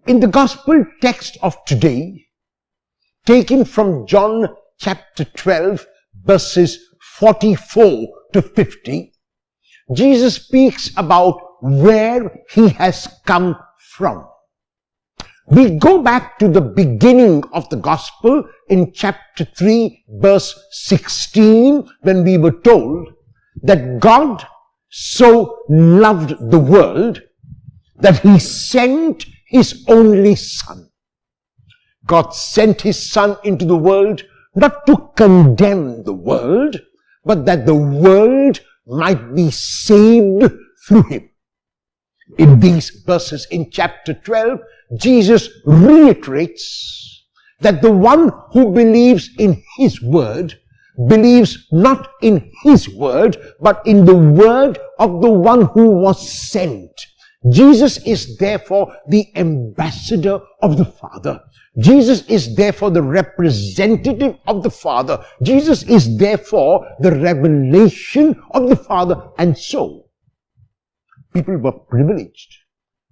In the gospel text of today, taken from John chapter 12, verses 44 to 50, Jesus speaks about where he has come from. We go back to the beginning of the gospel in chapter 3, verse 16, when we were told that God so loved the world that he sent his only Son. God sent his Son into the world not to condemn the world, but that the world might be saved through him. In these verses in chapter 12, Jesus reiterates that the one who believes in his word believes not in his word, but in the word of the one who was sent. Jesus is therefore the ambassador of the Father. Jesus is therefore the representative of the Father. Jesus is therefore the revelation of the Father. And so, people were privileged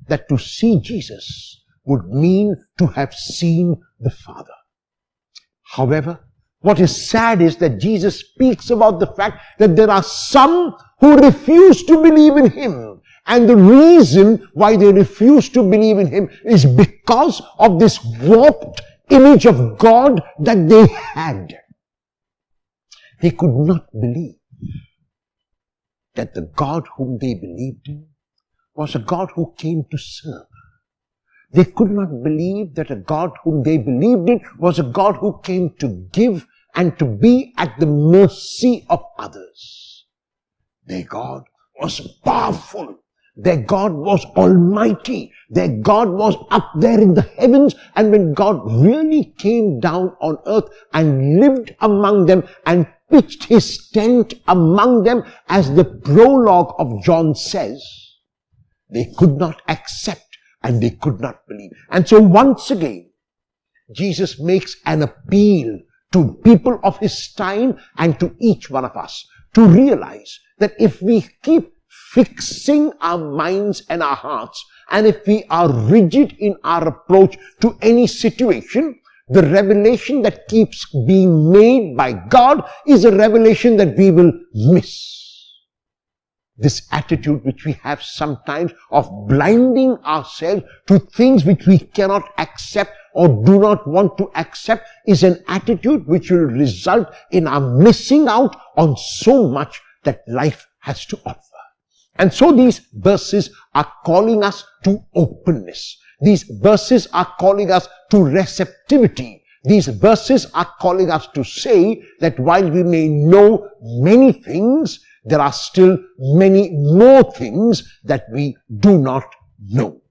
that to see Jesus would mean to have seen the Father. However, what is sad is that Jesus speaks about the fact that there are some who refuse to believe in him. And the reason why they refuse to believe in him is because of this warped image of God that they had. They could not believe that the God whom they believed in was a God who came to serve. They could not believe that a God whom they believed in was a God who came to give and to be at the mercy of others. Their God was powerful. Their God was almighty. Their God was up there in the heavens. And when God really came down on earth and lived among them and pitched his tent among them, as the prologue of John says, they could not accept and they could not believe. And so once again, Jesus makes an appeal to people of his time and to each one of us to realize that if we keep fixing our minds and our hearts, and if we are rigid in our approach to any situation, the revelation that keeps being made by God is a revelation that we will miss. This attitude which we have sometimes of blinding ourselves to things which we cannot accept or do not want to accept is an attitude which will result in our missing out on so much that life has to offer. And so these verses are calling us to openness. These verses are calling us to receptivity. These verses are calling us to say that while we may know many things, there are still many more things that we do not know.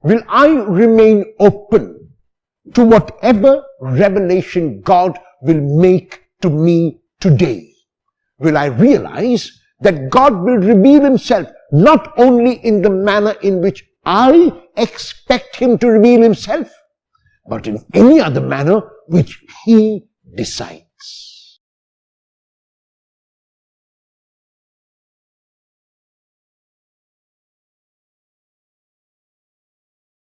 Will I remain open to whatever revelation God will make to me today? Will I realize that God will reveal himself not only in the manner in which I expect him to reveal himself, but in any other manner which he decides?